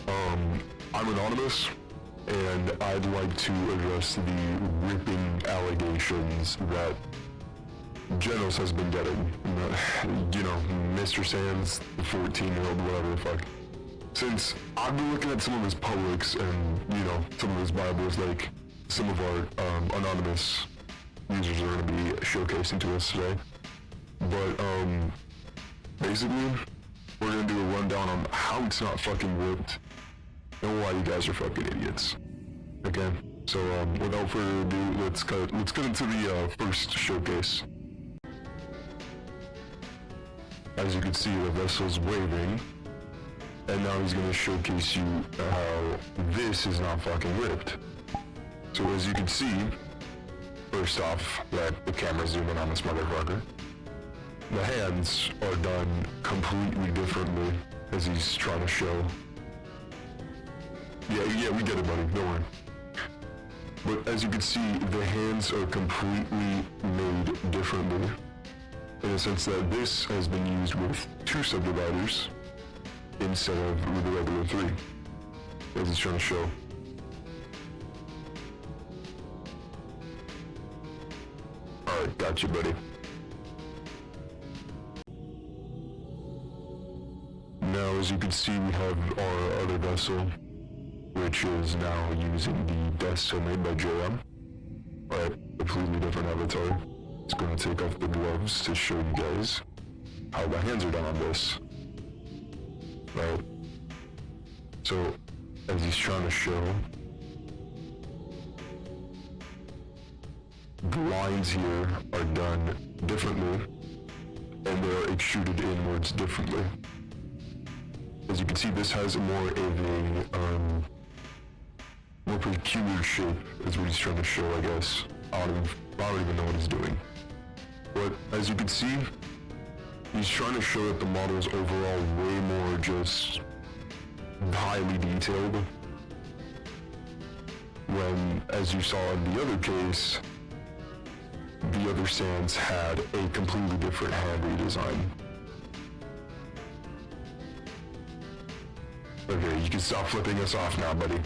I'm anonymous, and I'd like to address the ripping allegations that Genoz has been getting. You know, Mr. Sands, the 14-year-old, whatever the fuck. Since I've been looking at some of his publics and, you know, some of his Bibles, like, some of our anonymous users are going to be showcasing to us today. But, basically, we're going to do a rundown on how it's not fucking ripped and why you guys are fucking idiots. Okay? So, without further ado, let's get into the first showcase. As you can see, the vessel's waving, and now he's gonna showcase you how this is not fucking ripped. So as you can see, first off, let the camera zoom in on this motherfucker. The hands are done completely differently, as he's trying to show. Yeah, we get it, buddy, don't worry. But as you can see, the hands are completely made differently, in the sense that this has been used with 2 subdividers instead of with the regular 3, as it's trying to show. Alright, gotcha, buddy. Now, as you can see, we have our other vessel, which is now using the Desto made by JM. Alright, completely different avatar. It's going to take off the gloves to show you guys how the hands are done on this. Right? So, as he's trying to show, the lines here are done differently, and they are extruded inwards differently. As you can see, this has more of a, more peculiar shape, is what he's trying to show, I guess. I don't even know what he's doing. But as you can see, he's trying to show that the model is overall way more just highly detailed. When, as you saw in the other case, the other Sands had a completely different hand redesign. Okay, you can stop flipping us off now, buddy.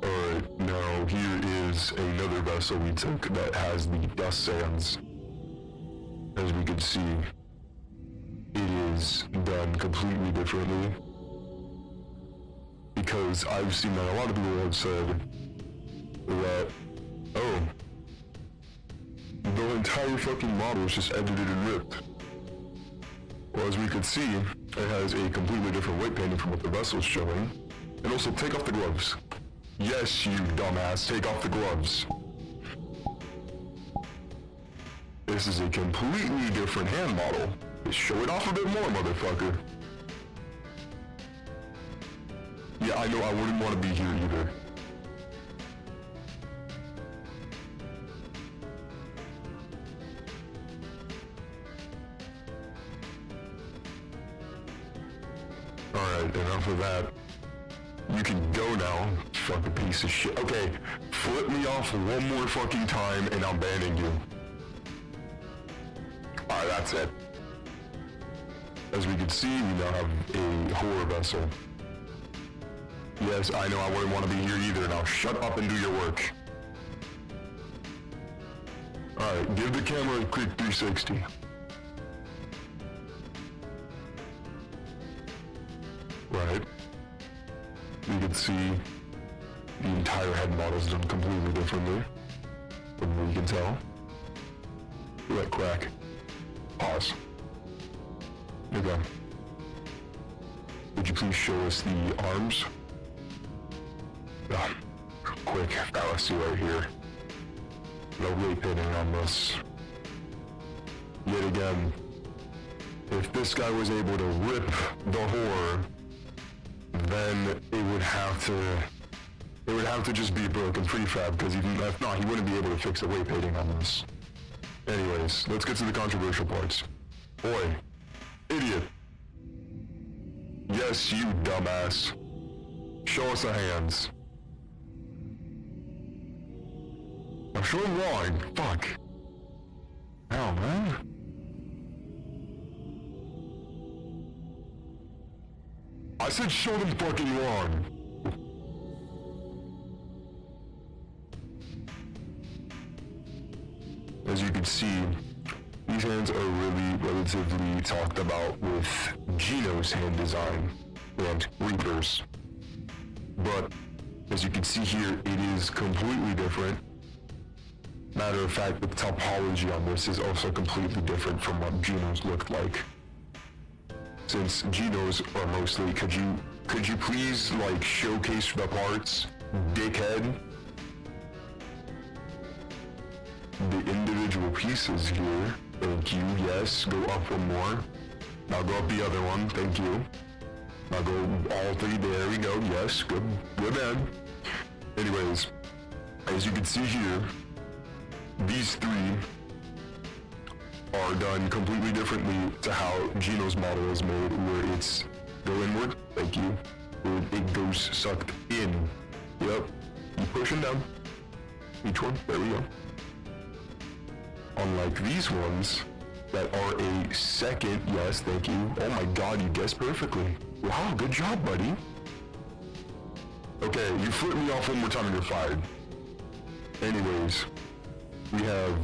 Alright, now here is another vessel we took that has the dust sands. As we can see, it is done completely differently. Because I've seen that a lot of people have said that, oh, the entire fucking model is just edited and ripped. Well, as we could see, it has a completely different weight painting from what the vessel's showing. And also, take off the gloves. Yes, you dumbass, take off the gloves. This is a completely different hand model. Just show it off a bit more, motherfucker. Yeah, I know, I wouldn't want to be here either. Alright, enough of that. You can go now, fucking piece of shit. Okay, flip me off one more fucking time and I'm banning you. Alright, that's it. As we can see, we now have a horror vessel. Yes, I know, I wouldn't want to be here either. Now shut up and do your work. Alright, give the camera a quick 360. Right. You can see the entire head model is done completely differently, from what you can tell. Let crack. Pause. Okay. Would you please show us the arms? Quick fallacy right here. No weight painting on this. Yet again, if this guy was able to rip the horror, then it would have to just be broken prefab, because if not, he wouldn't be able to fix the weight painting on this. Anyways, let's get to the controversial parts. Boy, idiot. Yes, you dumbass. Show us the hands. I'm showing wrong. Fuck. Ow, man. I said show them fucking lawn. As you can see, these hands are really relatively talked about with Geno's hand design and Reaper's. But as you can see here, it is completely different. Matter of fact, the topology on this is also completely different from what Geno's looked like. Since Geno's are mostly, could you please like showcase the parts, dickhead? The individual pieces here. Thank you. Yes, go up one more. Now go up the other one. Thank you. Now go all three. There we go. Yes, good man. Anyways, as you can see here, these three are done completely differently to how Geno's model is made, where it's go inward. Thank you. Where it goes sucked in. Yep. You push them down. Each one. There we go. Unlike these ones that are a second, yes, thank you. Oh my god, you guessed perfectly. Wow, good job, buddy. Okay, you flip me off one more time and you're fired. Anyways, we have,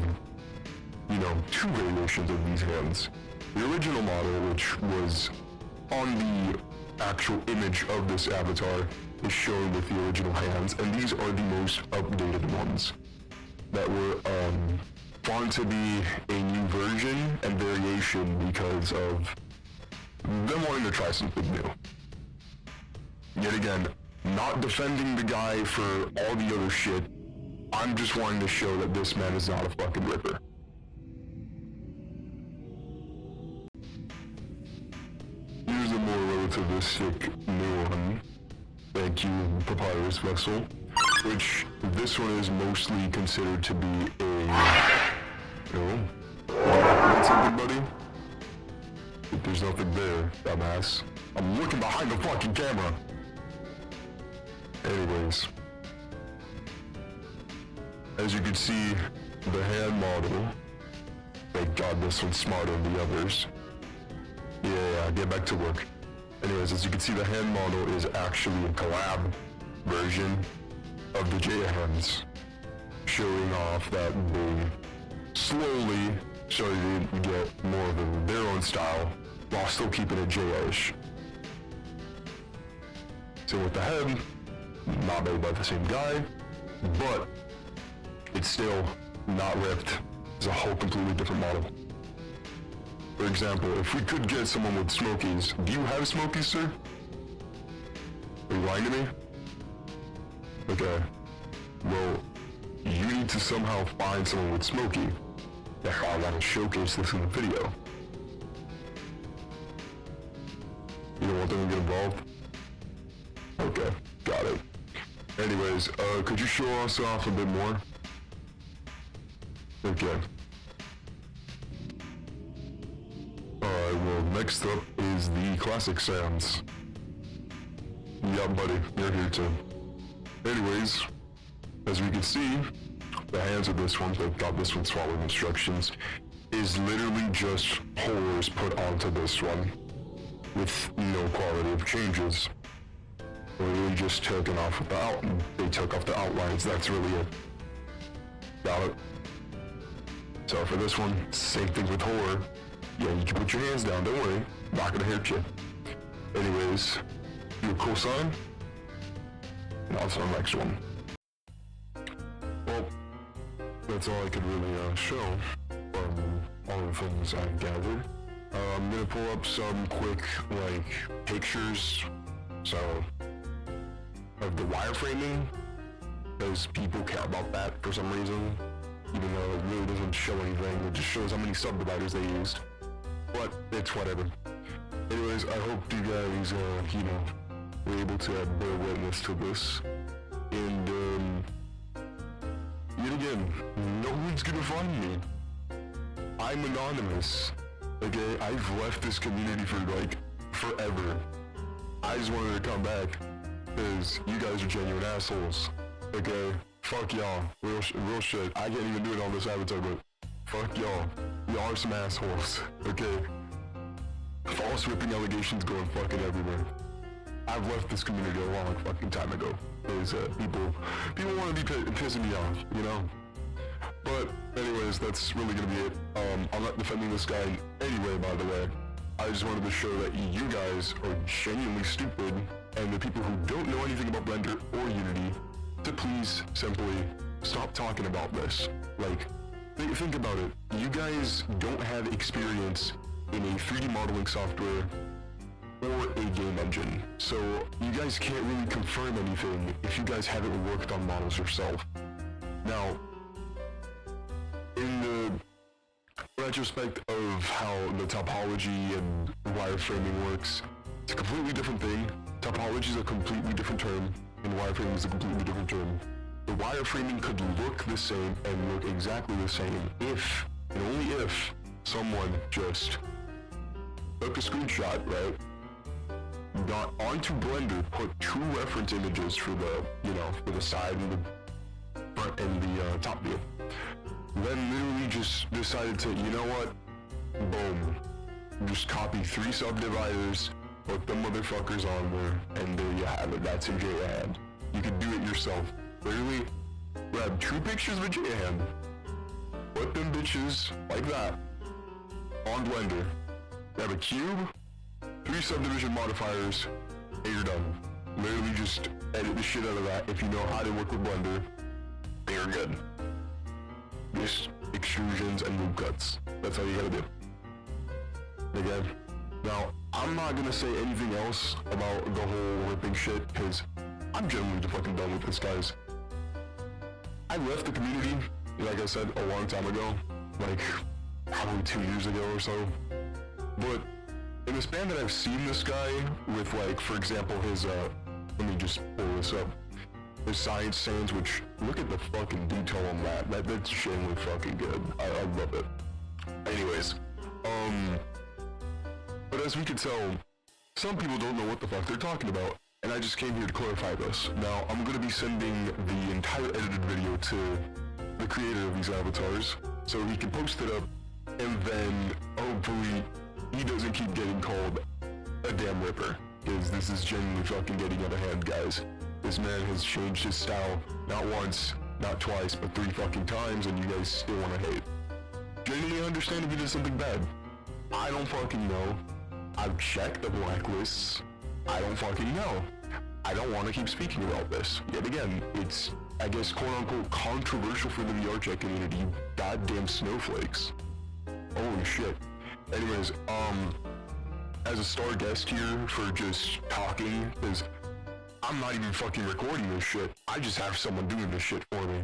two variations of these hands. The original model, which was on the actual image of this avatar, is shown with the original hands, and these are the most updated ones that were, found to be a new version and variation because of them wanting to try something new. Yet again, not defending the guy for all the other shit, I'm just wanting to show that this man is not a fucking ripper. Here's a more relativistic new one. Thank you, Papyrus Vessel. Which, this one is mostly considered to be a... No. Want something, buddy? If there's nothing there, dumbass. I'm looking behind the fucking camera. Anyways. As you can see, the hand model. Thank God this one's smarter than the others. Yeah, get back to work. Anyways, as you can see, the hand model is actually a collab version of the J hands, showing off that they slowly started to get more of their own style while still keeping it J-ish. So with the head, not made by the same guy, but it's still not ripped. It's a whole completely different model. For example, if we could get someone with smokies, do you have smokies, sir? Are you lying to me? Okay. Well, you need to somehow find someone with smoky. That's why I want to showcase this in the video. You don't want them to get involved? Okay, got it. Anyways, could you show us off a bit more? Okay. Alright, well, next up is the classic Sans. Yeah, buddy, you're here too. Anyways, as we can see, the hands of this one, they've got this one swallowing instructions, is literally just holes put onto this one with no quality of changes. Literally just taken off with the they took off the outlines, that's really it. Got it? So for this one, same thing with horror. Yeah, you can put your hands down, don't worry. Not gonna hurt you. Anyways, do a cosign. And on to the next one. Well, that's all I could really show from all the things I've gathered. I'm gonna pull up some quick, pictures, so, of the wireframing, because people care about that for some reason, even though it really doesn't show anything, it just shows how many subdividers they used. But, it's whatever. Anyways, I hope you guys, were able to bear witness to this. And, yet again, no one's gonna find me. I'm anonymous. Okay, I've left this community for, forever. I just wanted to come back, because you guys are genuine assholes. Okay, fuck y'all. Real shit. I can't even do it on this avatar, but fuck y'all. Y'all are some assholes. Okay? False ripping allegations going fucking everywhere. I've left this community a long fucking time ago. Because people want to be pissing me off, you know? But anyways, that's really gonna be it. I'm not defending this guy anyway, by the way. I just wanted to show that you guys are genuinely stupid, and the people who don't know anything about Blender or Unity, to please simply stop talking about this. Like, think about it. You guys don't have experience in a 3D modeling software or a game engine, so you guys can't really confirm anything if you guys haven't worked on models yourself. Now, in the retrospect of how the topology and wireframing works, it's a completely different thing. Topology is a completely different term, and wireframing is a completely different term. The wireframing could look the same and look exactly the same if, and only if, someone just took a screenshot, right? Got onto Blender, put two reference images for the, for the side and the front and the top view. Then literally just decided to, you know what? Boom. Just copy 3 subdividers, put them motherfuckers on there, and there you have it. That's a J-hand. You can do it yourself. Literally, grab 2 pictures of a J-hand, put them bitches like that on Blender. Grab a cube, 3 subdivision modifiers, and you're done. Literally just edit the shit out of that. If you know how to work with Blender, you're good. Just extrusions and loop cuts. That's all you gotta do. Again, now, I'm not gonna say anything else about the whole ripping shit, because I'm genuinely fucking done with this, guys. I left the community, like I said, a long time ago. Like, probably 2 years ago or so. But in the span that I've seen this guy with, like, for example, his, let me just pull this up. His science sands, which, look at the fucking detail on that. That's genuinely fucking good. I love it. Anyways, but as we can tell, some people don't know what the fuck they're talking about, and I just came here to clarify this. Now, I'm gonna be sending the entire edited video to the creator of these avatars, so he can post it up, and then, hopefully, he doesn't keep getting called a damn ripper, because this is genuinely fucking getting out of hand, guys. This man has changed his style, not once, not twice, but 3 fucking times, and you guys still wanna hate. Genuinely understand if he did something bad. I don't fucking know. I've checked the blacklists. I don't fucking know. I don't want to keep speaking about this. Yet again, it's, I guess, quote-unquote controversial for the VR chat community, you goddamn snowflakes. Holy shit. Anyways, as a star guest here for just talking, because I'm not even fucking recording this shit. I just have someone doing this shit for me.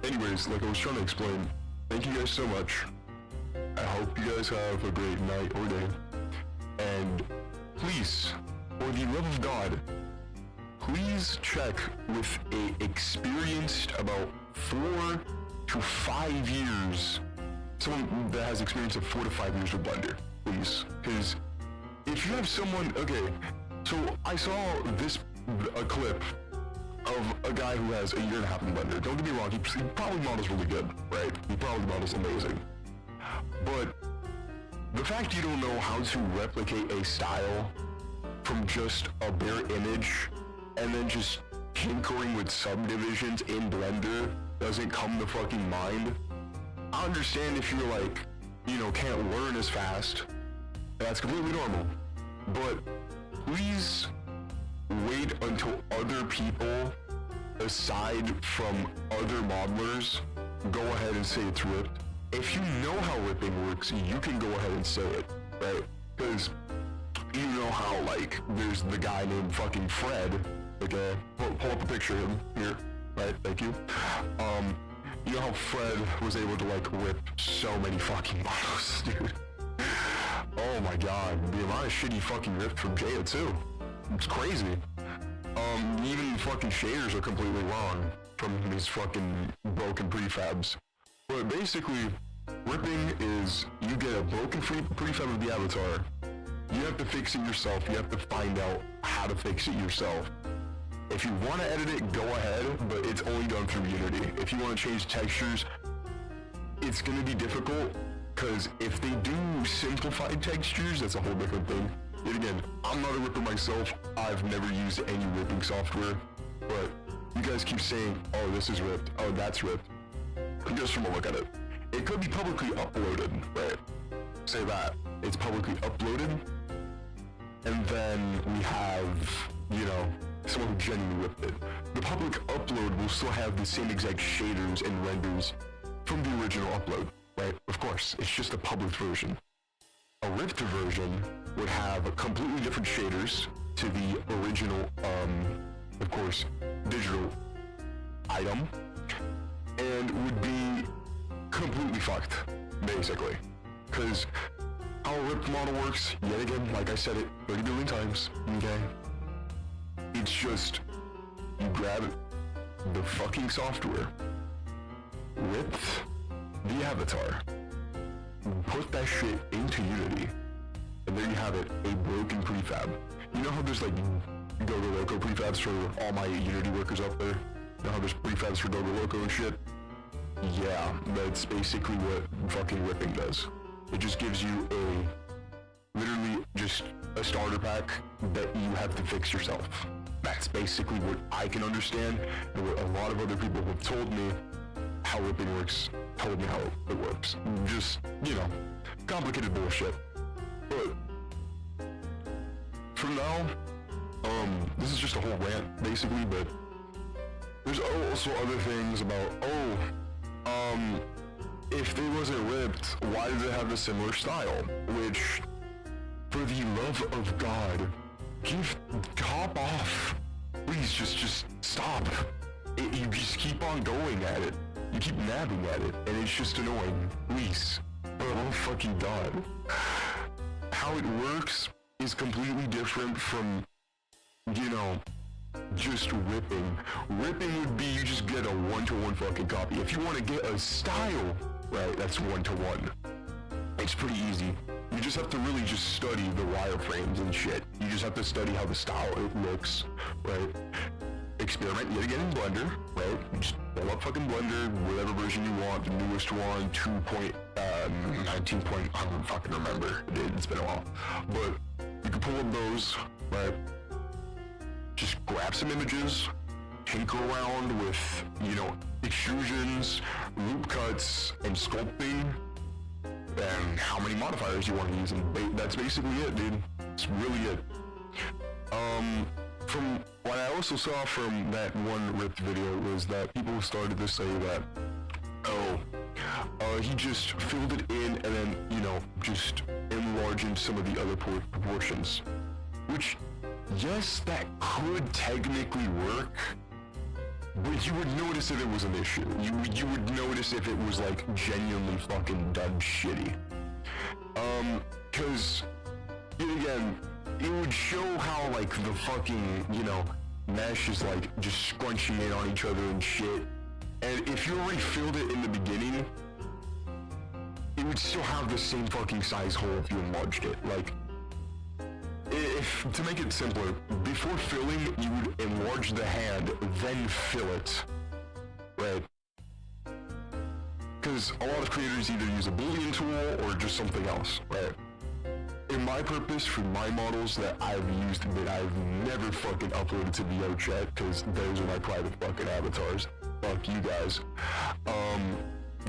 Anyways, like I was trying to explain, thank you guys so much. I hope you guys have a great night or day. And please, for the love of God, please check with a experienced about 4 to 5 years, someone that has experience of 4 to 5 years with Blender, please. Because if you have someone, okay, so I saw a clip of a guy who has 1.5 years in Blender. Don't get me wrong, he probably models really good, right? He probably models amazing. But the fact you don't know how to replicate a style from just a bare image and then just tinkering with subdivisions in Blender doesn't come to fucking mind. I understand if you're like, can't learn as fast. That's completely normal. But please wait until other people, aside from other modelers, go ahead and say it's ripped. If you know how ripping works, you can go ahead and say it, right? Because you know how, like, there's the guy named fucking Fred, okay? Pull up a picture of him here, right? Thank you. You know how Fred was able to, like, rip so many fucking models, dude? Oh my god, the amount of shit he fucking ripped from Jaya too. It's crazy. Even fucking shaders are completely wrong from his fucking broken prefabs. But basically, ripping is you get a broken prefab of the avatar. You have to fix it yourself. You have to find out how to fix it yourself. If you want to edit it, go ahead, but it's only done through Unity. If you want to change textures, it's going to be difficult, because if they do simplified textures, that's a whole different thing. Yet again, I'm not a ripper myself. I've never used any ripping software, but you guys keep saying, oh, this is ripped, oh, that's ripped. Just from a look at it, it could be publicly uploaded, right? Say that. It's publicly uploaded, and then we have, you know, someone who genuinely ripped it. The public upload will still have the same exact shaders and renders from the original upload, right? Of course, it's just a public version. A ripped version would have completely different shaders to the original, of course, digital item, and would be completely fucked, basically. Because how a ripped model works, yet again, like I said it 30 billion times, okay? It's just, you grab the fucking software, rip the avatar, put that shit into Unity, and there you have it, a broken prefab. You know how there's like Gogo Loco prefabs for all my Unity workers out there? You know how there's prefabs for Gogo Loco and shit? Yeah, that's basically what fucking ripping does. It just gives you literally just a starter pack that you have to fix yourself. That's basically what I can understand, and what a lot of other people who have told me how ripping works, told me how it works. Just, you know, complicated bullshit. But for now, this is just a whole rant, basically, but there's also other things about, if they wasn't ripped, why did it have a similar style? Which, for the love of God, hop off. Please, just stop. You just keep on going at it. You keep nabbing at it, and it's just annoying. Please. Oh fucking God. How it works is completely different from, you know, just ripping. Ripping would be you just get a one-to-one fucking copy. If you want to get a style, right, that's one-to-one. It's pretty easy. You just have to really just study the wireframes and shit. You just have to study how the style it looks, right? Experiment yet again in Blender, right? You just pull up fucking Blender, whatever version you want, the newest one, 2.19 point, I don't fucking remember. It's been a while. But you can pull up those, right? Just grab some images, tinker around with, you know, extrusions, loop cuts, and sculpting, and how many modifiers you want to use, and that's basically it, dude. It's really it. From what I also saw from that one ripped video was that people started to say that, he just filled it in and then, you know, just enlarged some of the other proportions. Which, yes, that could technically work, but you would notice if it was an issue. You would notice if it was, like, genuinely fucking done shitty. Cause, yet again, it would show how, like, the fucking, you know, mesh is, like, just scrunching in on each other and shit. And if you already filled it in the beginning, it would still have the same fucking size hole if you enlarged it. Like, if, to make it simpler, before filling, you would enlarge the hand, then fill it, right? Because a lot of creators either use a Boolean tool or just something else, right? In my purpose, for my models that I've used, that I've never fucking uploaded to VO yet, because those are my private fucking avatars. Fuck you guys.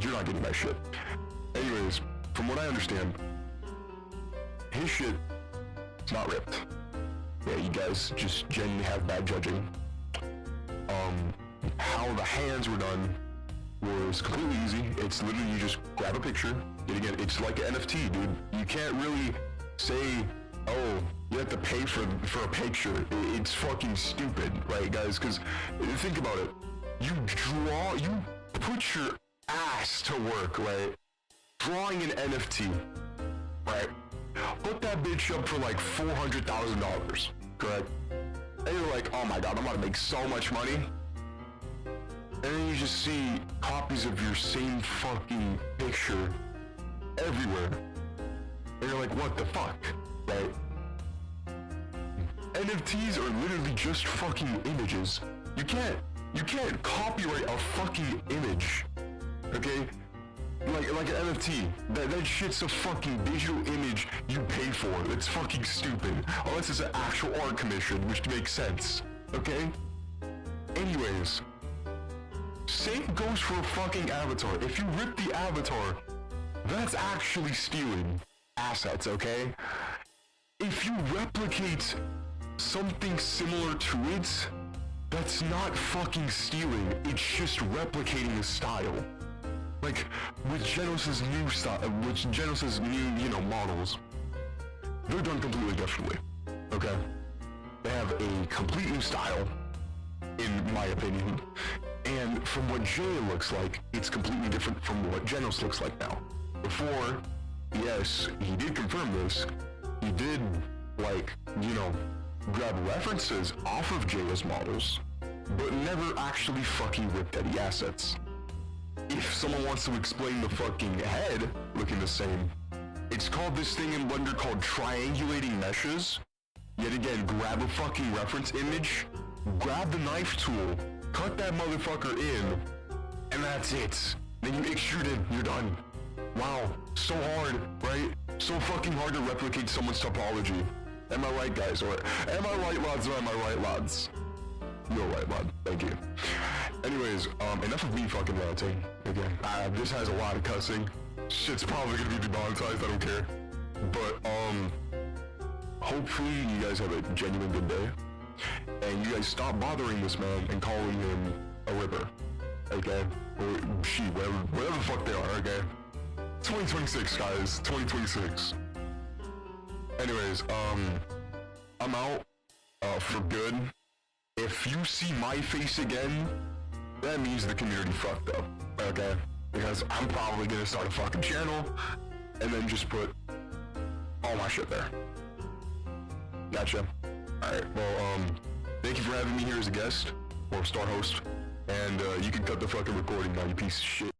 You're not getting my shit. Anyways, from what I understand, his shit, it's not ripped. Yeah, you guys just genuinely have bad judging. How the hands were done was completely easy. It's literally you just grab a picture. And again, it's like an NFT, dude. You can't really say, oh, you have to pay for a picture. It's fucking stupid, right, guys? Because think about it. You put your ass to work, right? Drawing an NFT, right? Put that bitch up for like $400,000, correct? And you're like, oh my God, I'm about to make so much money. And then you just see copies of your same fucking picture everywhere. And you're like, what the fuck, right? NFTs are literally just fucking images. You can't copyright a fucking image, okay? like an NFT. That shit's a fucking digital image you pay for. It's fucking stupid. Unless it's an actual art commission, which makes sense. Okay? Anyways, same goes for a fucking avatar. If you rip the avatar, that's actually stealing assets, okay? If you replicate something similar to it, that's not fucking stealing. It's just replicating a style. Like, with Genoz's new style, with Genoz's new, models, they're done completely differently, okay? They have a complete new style, in my opinion. And from what Jay looks like, it's completely different from what Genoz looks like now. Before, yes, he did confirm this. He did, grab references off of Jay's models, but never actually fucking ripped any assets. If someone wants to explain the fucking head looking the same, it's called this thing in Blender called triangulating meshes. Yet again, grab a fucking reference image, grab the knife tool, cut that motherfucker in, and that's it. Then you extrude it, you're done. Wow, so hard, right? So fucking hard to replicate someone's topology. Am I right, guys? Or am I right, lads, or am I right, lads? You're right, lad. Thank you. Anyways, enough of me fucking ranting. Again, this has a lot of cussing. Shit's probably gonna be demonetized, I don't care. But, hopefully you guys have a genuine good day. And you guys stop bothering this man and calling him a ripper. Okay? Or she, whatever the fuck they are, okay? 2026, guys. 2026. Anyways, I'm out, for good. If you see my face again, that means the community fucked up, okay? Because I'm probably gonna start a fucking channel, and then just put all my shit there. Gotcha. Alright, well, thank you for having me here as a guest, or star host, and, you can cut the fucking recording now, you piece of shit.